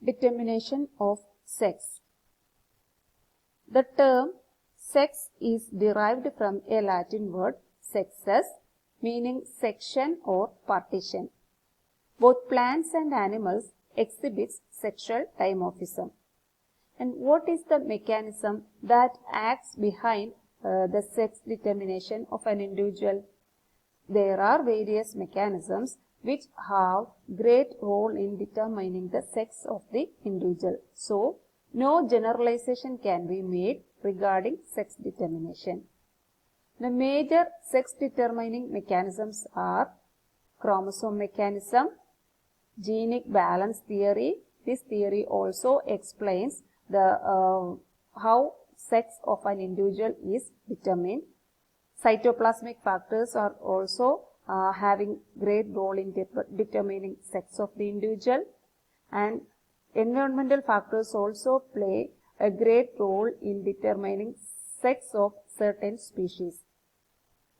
Determination of sex. The term sex is derived from a Latin word sexus, meaning section or partition. Both plants and animals exhibit sexual dimorphism. And what is the mechanism that acts behind the sex determination of an individual? There are various mechanisms which have great role in determining the sex of the individual. So, no generalization can be made regarding sex determination. The major sex determining mechanisms are chromosome mechanism, genic balance theory. This theory also explains the how sex of an individual is determined. Cytoplasmic factors are also having great role in determining sex of the individual, and environmental factors also play a great role in determining sex of certain species.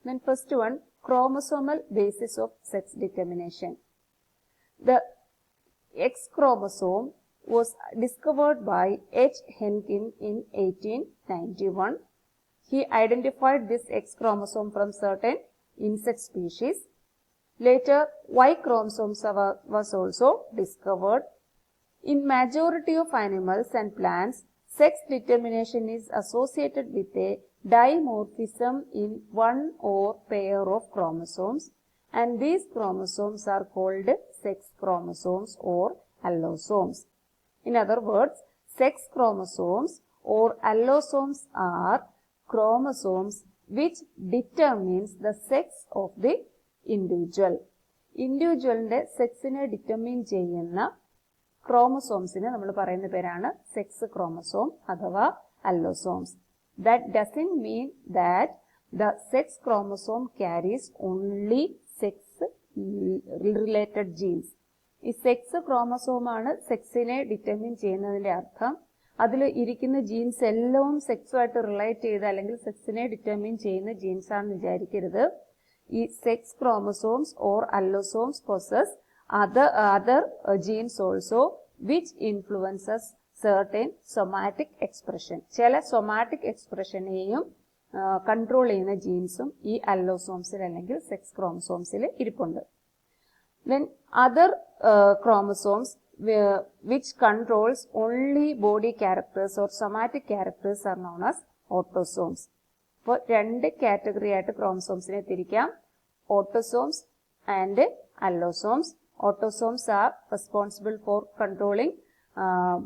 Then first one, chromosomal basis of sex determination. The X chromosome was discovered by H. Henkin in 1891. He identified this X chromosome from certain insect species. Later, Y chromosomes was also discovered. In majority of animals and plants, sex determination is associated with a dimorphism in one or pair of chromosomes, and these chromosomes are called sex chromosomes or allosomes. In other words, sex chromosomes or allosomes are chromosomes which determines the sex of the individual. Individualന്റെ സെക്സിനെ determine ചെയ്യുന്ന ക്രോമസോംസിനെ നമ്മൾ പറയുന്ന പേരാണ് sex chromosome അഥവാ allosomes. That doesn't mean that the sex chromosome carries only sex related genes. ഈ sex chromosome ആണ് സെക്സിനെ ഡിറ്റർമിൻ ചെയ്യുന്നതിന്റെ അർത്ഥം. അതിൽ ഇരിക്കുന്ന ജീൻസ് എല്ലാം സെക്സുമായിട്ട് റിലേറ്റ് ചെയ്ത് അല്ലെങ്കിൽ സെക്സിനെ ഡിറ്റർമിൻ ചെയ്യുന്ന ജീൻസ് ആണെന്ന് വിചാരിക്കരുത്. ഈ sex chromosomes or allosomes possess other genes also which influences certain somatic expression. ചില സൊമാറ്റിക് എക്സ്പ്രഷനെയും കൺട്രോൾ ചെയ്യുന്ന ജീൻസും ഈ അല്ലോസോംസിൽ അല്ലെങ്കിൽ സെക്സ് ക്രോമസോംസിൽ ഇരിപ്പുണ്ട്. Then other chromosomes which controls only body characters or somatic characters are known as autosomes. അപ്പോൾ രണ്ട് category ആയിട്ട് ക്രോമസോംസിനെ തിരിക്കാം, autosomes and allosomes. Autosomes are responsible for controlling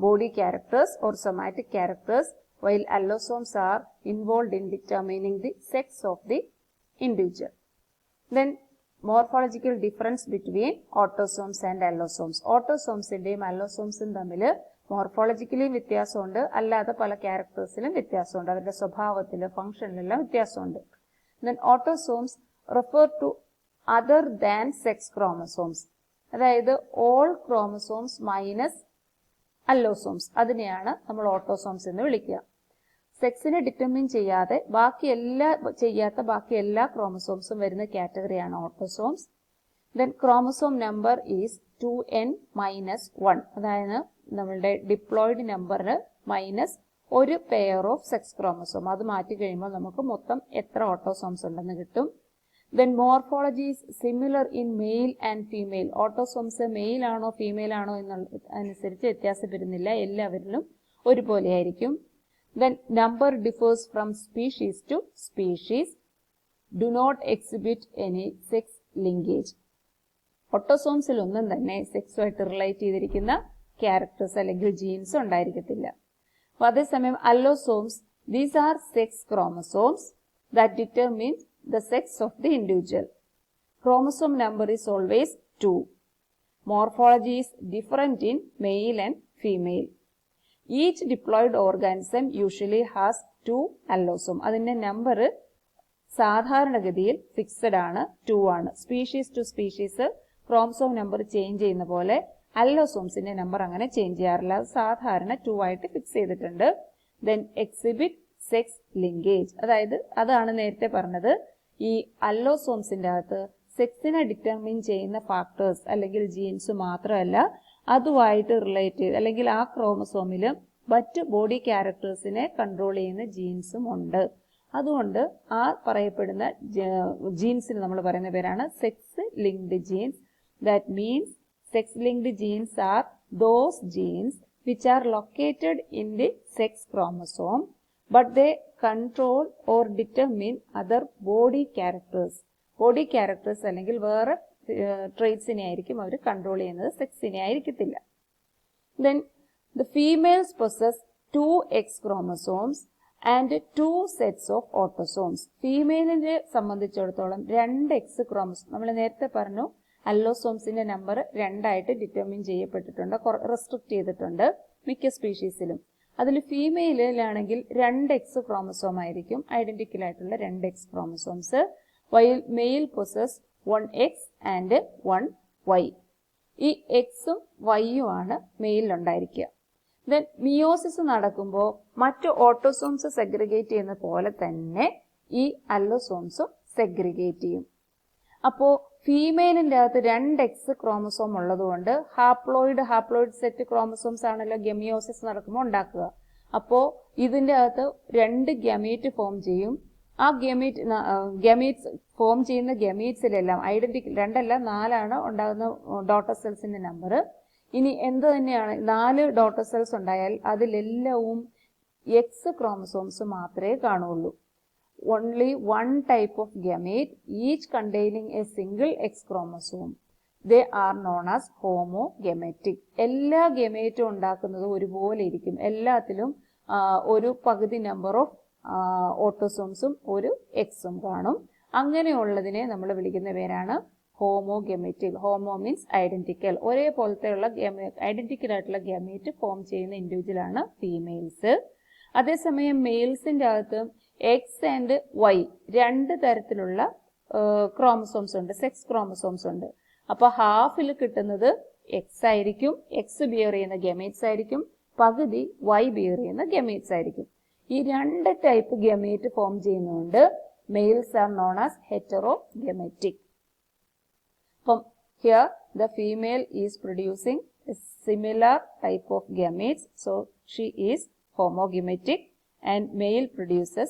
body characters or somatic characters, while allosomes are involved in determining the sex of the individual. Then morphological difference between autosomes and allosomes. Autosomesന്റെയും allosomesും തമ്മിൽ morphologically വ്യത്യാസമുണ്ട്, അല്ലാതെ പല ക്യാരക്ടേഴ്സിലും വ്യത്യാസമുണ്ട്, അവരുടെ സ്വഭാവത്തിൽ ഫംഗ്ഷനിലെല്ലാം വ്യത്യാസമുണ്ട്. Then autosomes refer to other than sex chromosomes. അതായത് all chromosomes minus allosomes, അതിനെയാണ് നമ്മൾ ഓട്ടോസോംസ് എന്ന് വിളിക്കുക. സെക്സിനെ ഡിറ്റർമിൻ ചെയ്യാത്ത ബാക്കി എല്ലാ ക്രോമസോംസും വരുന്ന കാറ്റഗറിയാണ് autosomes. Then chromosome number is 2n-1, അതായത് നമ്മളുടെ ഡിപ്ലോയിഡ് നമ്പറിന് മൈനസ് ഒരു പെയർ ഓഫ് സെക്സ് ക്രോമസോം, അത് മാറ്റി കഴിയുമ്പോൾ നമുക്ക് മൊത്തം എത്ര ഓട്ടോസോംസ് ഉണ്ടെന്ന് കിട്ടും. Then morphology is similar in male and female. Autosomes male ആണോ ഫീമെയിൽ ആണോ എന്നനുസരിച്ച് വ്യത്യാസം വരുന്നില്ല, എല്ലാവരിലും ഒരുപോലെ ആയിരിക്കും. Then number differs from species to species. Do not exhibit any sex linkage. ഓട്ടോസോംസിൽ ഒന്നും തന്നെ സെക്സുമായിട്ട് റിലേറ്റ് ചെയ്തിരിക്കുന്ന ക്യാരക്ടേഴ്സ് അല്ലെങ്കിൽ ജീൻസ് ഉണ്ടായിരിക്കത്തില്ല. അതേസമയം അല്ലോസോംസ്, these are sex chromosomes that determine the sex of the individual. Chromosome number is always 2. Morphology is different in male and female. Each diploid organism usually has 2 allosomes. അതിന്റെ നമ്പർ സാധാരണഗതിയിൽ fixed ആണ്, 2 ആണ്. Species to species chromosome number change ചെയ്യുന്ന പോലെ അല്ലോസോംസിന്റെ number അങ്ങനെ change ചെയ്യാറില്ല, അത് സാധാരണ 2 ആയിട്ട് ഫിക്സ് ചെയ്തിട്ടുണ്ട്. Then exhibit സെക്സ് ലിങ്കേജ്, അതായത് അതാണ് നേരത്തെ പറഞ്ഞത്, ഈ അല്ലോസോംസിന്റെ അകത്ത് സെക്സിനെ ഡിറ്റർമിൻ ചെയ്യുന്ന ഫാക്ടേഴ്സ് അല്ലെങ്കിൽ ജീൻസ് മാത്രമല്ല, അതുമായിട്ട് റിലേറ്റ് ചെയ്ത് അല്ലെങ്കിൽ ആ ക്രോമസോമിൽ മറ്റ് ബോഡി ക്യാരക്ടേഴ്സിനെ കൺട്രോൾ ചെയ്യുന്ന ജീൻസും ഉണ്ട്. അതുകൊണ്ട് ആ പറയപ്പെടുന്ന ജീൻസിന് നമ്മൾ പറയുന്ന പേരാണ് sex linked genes. That means sex linked genes are those genes which are located in the sex chromosome, but they control or determine other body characters. Body characters അല്ലെങ്കിൽ വേറെ ട്രേറ്റ്സിനെ ആയിരിക്കും അവർ കൺട്രോൾ ചെയ്യുന്നത്, സെക്സിനെ ആയിരിക്കത്തില്ല. Then the females possess 2 X chromosomes and 2 sets of autosomes. ഫീമെയിലിനെ സംബന്ധിച്ചിടത്തോളം 2 X chromosome, നമ്മൾ നേരത്തെ പറഞ്ഞു അല്ലോസോംസിന്റെ number 2 determine ചെയ്യപ്പെട്ടിട്ടുണ്ട്, റെസ്ട്രിക്ട് ചെയ്തിട്ടുണ്ട് മിക്ക സ്പീഷീസിലും. അതിൽ ഫീമെയിലാണെങ്കിൽ 2 X ക്രോമസോം ആയിരിക്കും, ഐഡന്റിക്കൽ ആയിട്ടുള്ള 2 X chromosomes. while male possess 1 X and 1 Y. ഈ എക്സും വൈയും ആണ് മെയിലിൽ ഉണ്ടായിരിക്കുക. ദെൻ മിയോസിസ് നടക്കുമ്പോൾ മറ്റു ഓട്ടോസോംസ് സെഗ്രിഗേറ്റ് ചെയ്യുന്ന പോലെ തന്നെ ഈ അല്ലോസോംസും സെഗ്രിഗേറ്റ് ചെയ്യും. അപ്പോൾ ഫീമെയിലിൻ്റെ അകത്ത് 2 X ക്രോമസോം ഉള്ളതുകൊണ്ട് ഹാപ്ലോയിഡ് സെറ്റ് ക്രോമസോംസ് ആണല്ലോ ഗമിയോസിസ് നടക്കുമ്പോൾ ഉണ്ടാക്കുക. അപ്പോൾ ഇതിൻ്റെ അകത്ത് 2 ഗമീറ്റ് ഫോം ചെയ്യും. ആ ഗമീറ്റ്സ് ഫോം ചെയ്യുന്ന ഗമീറ്റ്സിലെല്ലാം ഐഡന്റിക്കൽ 2 അല്ല 4 ഉണ്ടാകുന്ന ഡോട്ടർ സെൽസിന്റെ നമ്പർ. ഇനി എന്ത് തന്നെയാണ് 4 ഡോട്ടർ സെൽസ് ഉണ്ടായാൽ അതിലെല്ലാവും എക്സ് ക്രോമസോംസ് മാത്രമേ കാണുള്ളൂ. only one type of gamete, each containing a single X chromosome. They are known as homogametic. എല്ലാ ഗമേറ്റും ഉണ്ടാക്കുന്നത് ഒരുപോലെ ഇരിക്കും, എല്ലാത്തിലും ഒരു പകുതി നമ്പർ ഓഫ് ഓട്ടോസോംസും ഒരു എക്സും കാണും. അങ്ങനെയുള്ളതിനെ നമ്മൾ വിളിക്കുന്ന പേരാണ് ഹോമോഗെമറ്റിക്. ഹോമോ മീൻസ് ഐഡന്റിക്കൽ, ഒരേപോലത്തെയുള്ള ഐഡന്റിക്കൽ ആയിട്ടുള്ള ഗമേറ്റ് ഫോം ചെയ്യുന്ന ഇൻഡിവിജ്വൽ ആണ് ഫീമെയിൽസ്. അതേസമയം മെയിൽസിന്റെ അകത്ത് എക്സ് ആൻഡ് വൈ 2 തരത്തിലുള്ള ക്രോമസോംസ് ഉണ്ട്, സെക്സ് ക്രോമസോംസ് ഉണ്ട്. അപ്പൊ ഹാഫിൽ കിട്ടുന്നത് എക്സ് ആയിരിക്കും, എക്സ് ബിയർ ചെയ്യുന്ന ഗമേറ്റ്സ് ആയിരിക്കും, പകുതി വൈ ബിയർ ചെയ്യുന്ന ഗമേറ്റ്സ് ആയിരിക്കും. ഈ 2 ടൈപ്പ് ഗമേറ്റ് ഫോം ചെയ്യുന്നതുകൊണ്ട് മെയിൽസ് ആർ നോൺ ആസ് ഹെറ്ററോഗമെറ്റിക്. അപ്പം here the female is producing A similar type of gametes, so she is homogametic, and male produces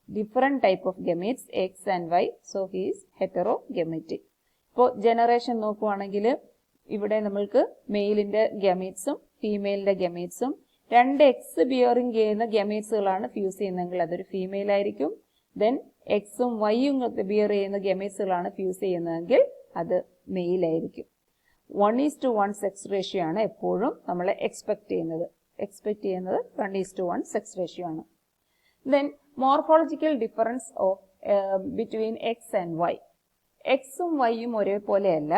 different type of gametes X and Y, so he is heterogametic. ഇപ്പോൾ generation നോക്കുവാണെങ്കിൽ ഇവിടെ നമ്മൾക്ക് മെയിലിന്റെ ഗമേറ്റ്സും ഫീമെയിലിന്റെ ഗമേറ്റ്സും 2 X bearing ചെയ്യുന്ന ഗമേറ്റ്സുകളാണ് fuse ചെയ്യുന്നതെങ്കിൽ അതൊരു female ആയിരിക്കും. Then എക്സും വൈയും beer ചെയ്യുന്ന ഗമേറ്റ്സുകളാണ് ഫ്യൂസ് ചെയ്യുന്നതെങ്കിൽ അത് മെയിൽ ആയിരിക്കും. 1:1 സെക്സ് റേഷ്യോ ആണ് എപ്പോഴും നമ്മൾ എക്സ്പെക്ട് ചെയ്യുന്നത് 1:1 സെക്സ് റേഷ്യോ ആണ്. Then morphological difference of between X and Y. എക്സും വൈയും ഒരേപോലെയല്ല,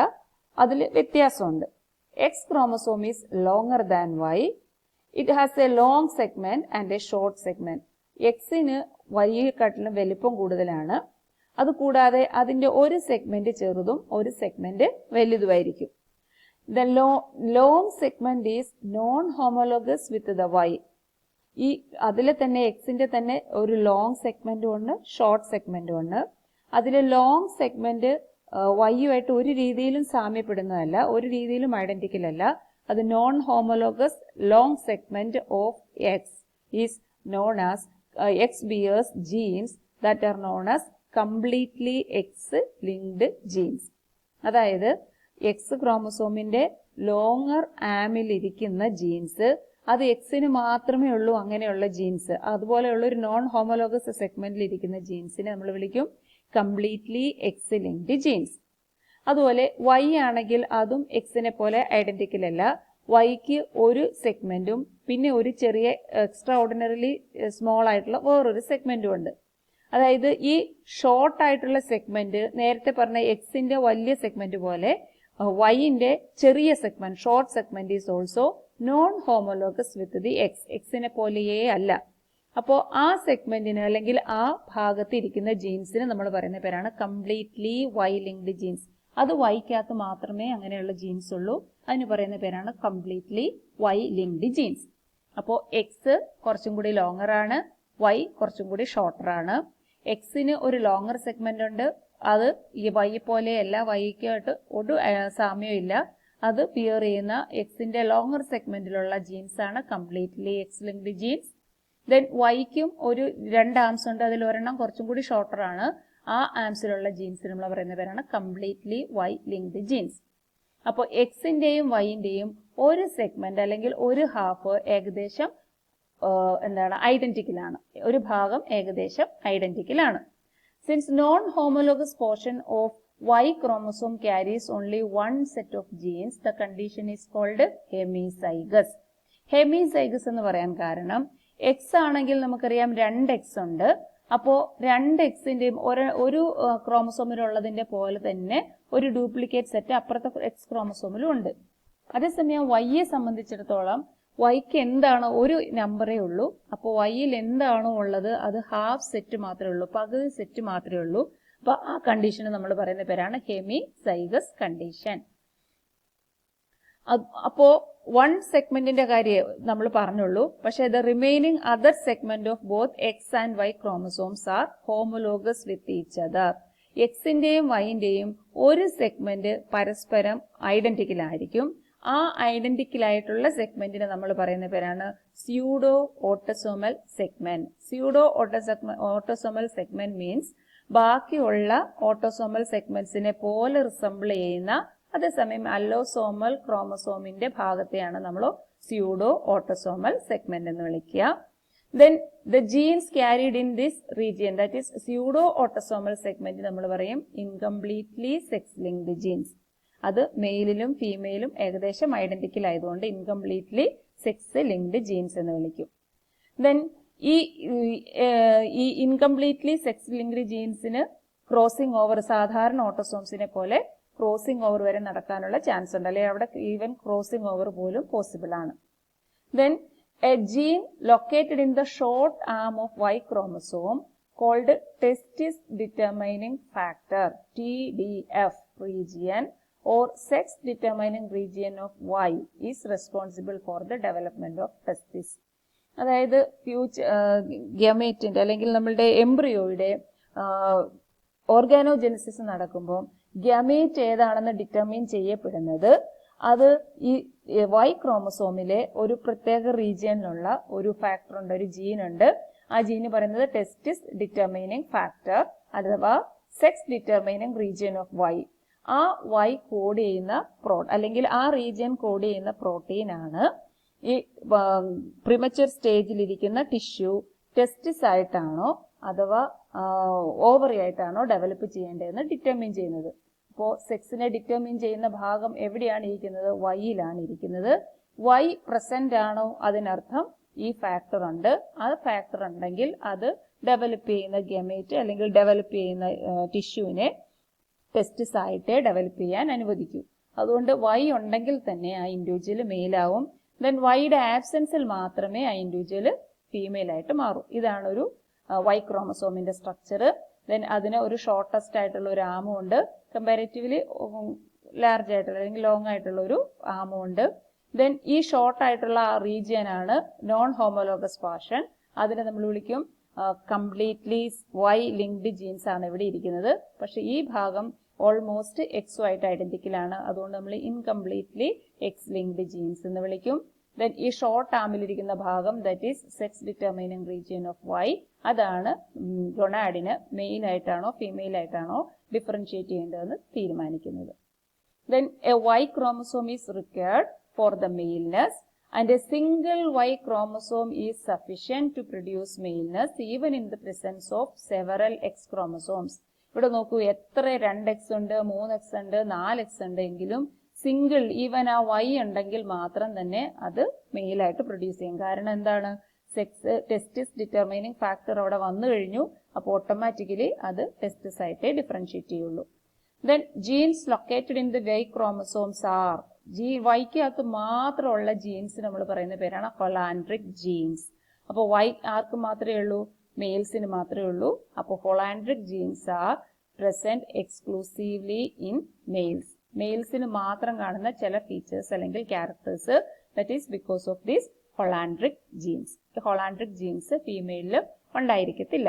അതിൽ വ്യത്യാസമുണ്ട്. X chromosome is longer than Y. It has a long segment and a short segment. എക്സിന് വൈയെക്കാട്ടിലും വലിപ്പം കൂടുതലാണ്. അതുകൂടാതെ അതിന്റെ ഒരു സെഗ്മെന്റ് ചെറുതും ഒരു segment വലുതുമായിരിക്കും. The long segment is non-homologous with the Y. ഈ അതിലെ തന്നെ എക്സിന്റെ തന്നെ ഒരു ലോങ് സെഗ്മെന്റും ഉണ്ട്, ഷോർട്ട് സെഗ്മെന്റും ഉണ്ട്. അതിലെ ലോങ് സെഗ്മെന്റ് വൈയുമായിട്ട് ഒരു രീതിയിലും സാമ്യപ്പെടുന്നതല്ല, ഒരു രീതിയിലും ഐഡന്റിക്കൽ അല്ല. അത് non homologous long segment of X is known as X bears genes that are known as completely X linked genes. അതായത് എക്സ് ക്രോമസോമിന്റെ ലോങ്ങർ ആമിൽ ഇരിക്കുന്ന ജീൻസ് അത് എക്സിന് മാത്രമേ ഉള്ളൂ. അങ്ങനെയുള്ള ജീൻസ്, അതുപോലെയുള്ള ഒരു നോൺ ഹോമോലോഗസ് സെഗ്മെന്റിൽ ഇരിക്കുന്ന ജീൻസിനെ നമ്മൾ വിളിക്കും കംപ്ലീറ്റ്ലി എക്സ് ലിങ്ക്ഡ് ജീൻസ്. അതുപോലെ വൈ ആണെങ്കിൽ അതും എക്സിനെ പോലെ ഐഡന്റിക്കൽ അല്ല. വൈക്ക് ഒരു സെഗ്മെന്റും പിന്നെ ഒരു ചെറിയ എക്സ്ട്രാ ഓർഡിനറിലി സ്മോൾ ആയിട്ടുള്ള വേറൊരു സെഗ്മെന്റും ഉണ്ട്. അതായത് ഈ ഷോർട്ട് ആയിട്ടുള്ള സെഗ്മെന്റ് നേരത്തെ പറഞ്ഞ എക്സിന്റെ വലിയ സെഗ്മെന്റ് പോലെ വൈന്റെ ചെറിയ segment short segment is also non homologous with the X. എക്സിനെ പോലെയേ അല്ല. അപ്പോൾ ആ സെഗ്മെന്റിന് അല്ലെങ്കിൽ ആ ഭാഗത്ത് ഇരിക്കുന്ന ജീൻസിന് നമ്മൾ പറയുന്ന പേരാണ് കംപ്ലീറ്റ്ലി വൈ ലിങ്ക്ഡ് ജീൻസ്. അത് വൈക്കകത്ത് മാത്രമേ അങ്ങനെയുള്ള ജീൻസ് ഉള്ളൂ. അതിന് പറയുന്ന പേരാണ് കംപ്ലീറ്റ്ലി വൈ ലിങ്ക്ഡ് ജീൻസ്. അപ്പോൾ എക്സ് കുറച്ചും കൂടി ലോങ്ങർ ആണ്, വൈ കുറച്ചും കൂടി ഷോർട്ടർ ആണ്. എക്സിന് ഒരു ലോങ്ങർ സെഗ്മെന്റ് ഉണ്ട്, അത് ഈ വൈ പോലെയല്ല, വൈക്കായിട്ട് ഒരു സാമ്യം ഇല്ല. അത് പിയർ ചെയ്യുന്ന എക്സിന്റെ ലോങ്ങർ സെഗ്മെന്റിലുള്ള ജീൻസ് ആണ് completely X linked genes. Then വൈക്കും ഒരു 2 ആംസ് ഉണ്ട്, അതിൽ ഒരെണ്ണം കുറച്ചും കൂടി ഷോർട്ടർ ആണ്. ആ ആംസിലുള്ള ജീൻസ് നമ്മൾ പറയുന്ന പേരാണ് കംപ്ലീറ്റ്ലി വൈ ലിങ്ക്ഡ് ജീൻസ്. അപ്പോൾ എക്സിന്റെയും വൈന്റെയും ഒരു സെഗ്മെന്റ് അല്ലെങ്കിൽ ഒരു ഹാഫ് ഏകദേശം ഐഡന്റിക്കൽ ആണ്, ഒരു ഭാഗം ഏകദേശം ഐഡന്റിക്കൽ ആണ്. Since non-homologous portion of Y chromosome carries only one set of genes, the condition is called hemizygous. Hemizygous എന്ന് പറയാൻ കാരണം എക്സ് ആണെങ്കിൽ നമുക്കറിയാം 2x ഉണ്ട്. അപ്പോൾ 2xന്റെയും ഒരു ക്രോമസോമിലുള്ളതിന്റെ പോലെ തന്നെ ഒരു ഡ്യൂപ്ലിക്കേറ്റ് സെറ്റ് അപ്പുറത്തെ എക്സ് ക്രോമസോമിലും ഉണ്ട്. അതേസമയം വൈയെ സംബന്ധിച്ചിടത്തോളം വൈക്ക് എന്താണ് ഒരു നമ്പറേ ഉള്ളൂ. അപ്പോൾ വൈയിൽ എന്താണോ ഉള്ളത് അത് ഹാഫ് സെറ്റ് മാത്രമേ ഉള്ളൂ, പകുതി സെറ്റ് മാത്രമേ ഉള്ളൂ. അപ്പൊ ആ കണ്ടീഷന് നമ്മൾ പറയുന്ന പേരാണ് ഹെമിസൈഗസ് കണ്ടീഷൻ. അപ്പോ 1 സെഗ്മെന്റിന്റെ കാര്യം നമ്മൾ പറഞ്ഞുള്ളൂ. പക്ഷെ the remaining other segment of both X and Y chromosomes are homologous with each other. എക്സിന്റെയും വൈന്റെയും ഒരു സെഗ്മെന്റ് പരസ്പരം ഐഡന്റിക്കൽ ആയിരിക്കും. ആ ഐഡന്റിക്കൽ ആയിട്ടുള്ള സെഗ്മെന്റിനെ നമ്മൾ പറയുന്ന പേരാണ് pseudo autosomal segment. Pseudo autosomal segment means ബാക്കിയുള്ള ഓട്ടോസോമൽ സെഗ്മെന്റ്സിനെ പോലെ റിസംബിൾ ചെയ്യുന്ന, അതേസമയം അല്ലോസോമൽ ക്രോമസോമിന്റെ ഭാഗത്തെയാണ് നമ്മൾ സ്യൂഡോ ഓട്ടോസോമൽ സെഗ്മെന്റ് എന്ന് വിളിക്കുക. Then the genes carried in this region, that is pseudo autosomal segment, നമ്മൾ പറയും ഇൻകംപ്ലീറ്റ്ലി സെക്സ് ലിങ്ക്ഡ് ജീൻസ്. അത് മെയിലിലും ഫീമെയിലും ഏകദേശം ഐഡന്റിക്കൽ ആയതുകൊണ്ട് ഇൻകംപ്ലീറ്റ്ലി സെക്സ് ലിങ്ക്ഡ് ജീൻസ് എന്ന് വിളിക്കും. ദെൻ ഈ ഇൻകംപ്ലീറ്റ്ലി സെക്സ് ലിങ്ക്ഡ് ജീൻസിന് ക്രോസിംഗ് ഓവർ സാധാരണ ഓട്ടോസോംസിനെ പോലെ ക്രോസിംഗ് ഓവർ വരെ നടക്കാനുള്ള ചാൻസ് ഉണ്ട്, അല്ലെങ്കിൽ അവിടെ ഈവൻ ക്രോസിംഗ് ഓവർ പോലും പോസിബിൾ ആണ്. Then a gene located in the short arm of Y chromosome called testis determining factor TDF region or sex determining region of Y is responsible for the development of testis. അതായത് ഗമേറ്റിന്റെ അല്ലെങ്കിൽ നമ്മളുടെ എംബ്രിയോയുടെ ഓർഗാനോജെനസിസ് നടക്കുമ്പോൾ gamete ഏതാണെന്ന് determine ചെയ്യപ്പെടുന്നത് അത് ഈ Y ക്രോമസോമിലെ ഒരു പ്രത്യേക റീജിയനിലുള്ള ഒരു ഫാക്ടർ ഉണ്ട്, ഒരു ജീൻ ഉണ്ട്. ആ ജീന് പറയുന്നത് ടെസ്റ്റിസ് ഡിറ്റർമിനിങ് ഫാക്ടർ അഥവാ sex determining region of Y. ആ വൈ കോഡ് ചെയ്യുന്ന അല്ലെങ്കിൽ ആ റീജിയൻ കോഡ് ചെയ്യുന്ന പ്രോട്ടീൻ ആണ് ഈ പ്രിമച്വർ സ്റ്റേജിലിരിക്കുന്ന ടിഷ്യൂ ടെസ്റ്റിസ് ആയിട്ടാണോ അഥവാ ഓവറി ആയിട്ടാണോ ഡെവലപ്പ് ചെയ്യേണ്ടതെന്ന് ഡിറ്റർമിൻ ചെയ്യുന്നത്. അപ്പോൾ സെക്സിനെ ഡിറ്റർമിൻ ചെയ്യുന്ന ഭാഗം എവിടെയാണ് ഇരിക്കുന്നത്? വൈയിലാണ് ഇരിക്കുന്നത്. വൈ പ്രസന്റ് ആണോ അതിനർത്ഥം ഈ ഫാക്ടർ ഉണ്ട്. ആ ഫാക്ടർ ഉണ്ടെങ്കിൽ അത് ഡെവലപ്പ് ചെയ്യുന്ന ഗമേറ്റ് അല്ലെങ്കിൽ ഡെവലപ്പ് ചെയ്യുന്ന ടിഷ്യൂവിനെ ടെസ്റ്റിസ് ആയിട്ടേ ഡെവലപ്പ് ചെയ്യാൻ അനുവദിക്കൂ. അതുകൊണ്ട് വൈ ഉണ്ടെങ്കിൽ തന്നെ ആ ഇൻഡിവിജ്വൽ മെയിലാവും. ദെൻ വൈയുടെ ആബ്സെൻസിൽ മാത്രമേ ആ ഇൻഡിവിജ്വൽ ഫീമെയിൽ ആയിട്ട് മാറൂ. ഇതാണ് ഒരു വൈ ക്രോമസോമിന്റെ സ്ട്രക്ചർ. ദെൻ അതിന് ഒരു ഷോർട്ടസ്റ്റ് ആയിട്ടുള്ള ഒരു ആമും ഉണ്ട്, കമ്പാരിറ്റീവ്ലി ലാർജ് ആയിട്ടുള്ള അല്ലെങ്കിൽ ലോങ് ആയിട്ടുള്ള ഒരു ആമും ഉണ്ട്. ദെൻ ഈ ഷോർട്ട് ആയിട്ടുള്ള ആ റീജിയൻ ആണ് നോൺ ഹോമോലോഗസ് പോർഷൻ. അതിനെ നമ്മൾ വിളിക്കും കംപ്ലീറ്റ്ലി വൈ ലിങ്ക്ഡ് ജീൻസ് ആണ് ഇവിടെ ഇരിക്കുന്നത്. പക്ഷെ ഈ ഭാഗം ഓൾമോസ്റ്റ് എക്സുമായിട്ട് ഐഡന്റിക്കൽ ആണ്, അതുകൊണ്ട് നമ്മൾ ഇൻകംപ്ലീറ്റ്ലി എക്സ് ലിങ്ക്ഡ് ജീൻസ് എന്ന് വിളിക്കും. ദെൻ ഈ ഷോർട്ട് ആമിലിരിക്കുന്ന ഭാഗം that is sex determining region of Y. അതാണ് ഗൊണാഡിന് മെയിൽ ആയിട്ടാണോ ഫീമെയിൽ ആയിട്ടാണോ ഡിഫറൻഷിയേറ്റ് ചെയ്യേണ്ടതെന്ന് തീരുമാനിക്കുന്നത്. Then a Y chromosome is required for the maleness and a single Y chromosome is sufficient to produce maleness even in the presence of several X chromosomes. ഇവിടെ നോക്കൂ, എത്ര 2x ഉണ്ട്, 3x ഉണ്ട്, 4x ഉണ്ട് എങ്കിലും single even ആ Y ഉണ്ടെങ്കിൽ മാത്രം തന്നെ അത് മെയിലായിട്ട് പ്രൊഡ്യൂസ് ചെയ്യും. കാരണം എന്താണ്? സെക്സ് ടെസ്റ്റിസ് ഡിറ്റർമിനിങ് ഫാക്ടർ അവിടെ വന്നു കഴിഞ്ഞു. അപ്പോൾ ഓട്ടോമാറ്റിക്കലി അത് ടെസ്റ്റിസ് ആയിട്ടേ ഡിഫറൻഷിയേറ്റ് ചെയ്യുള്ളൂ. Then genes located in the Y chromosomes are വൈക്കകത്ത് മാത്രമുള്ള ജീൻസ് നമ്മൾ പറയുന്ന പേരാണ് ഹൊളാൻഡ്രിക് ജീൻസ്. അപ്പോൾ വൈ ആർക്ക് മാത്രമേ ഉള്ളൂ? മെയിൽസിന് മാത്രമേ ഉള്ളൂ. അപ്പോൾ holandric genes are present exclusively in males. മെയിൽസിന് മാത്രം കാണുന്ന ചില ഫീച്ചേഴ്സ് അല്ലെങ്കിൽ characters, that is because of these holandric genes. Holandric genes ഫീമെയിലിൽ ഉണ്ടായിരിക്കത്തില്ല.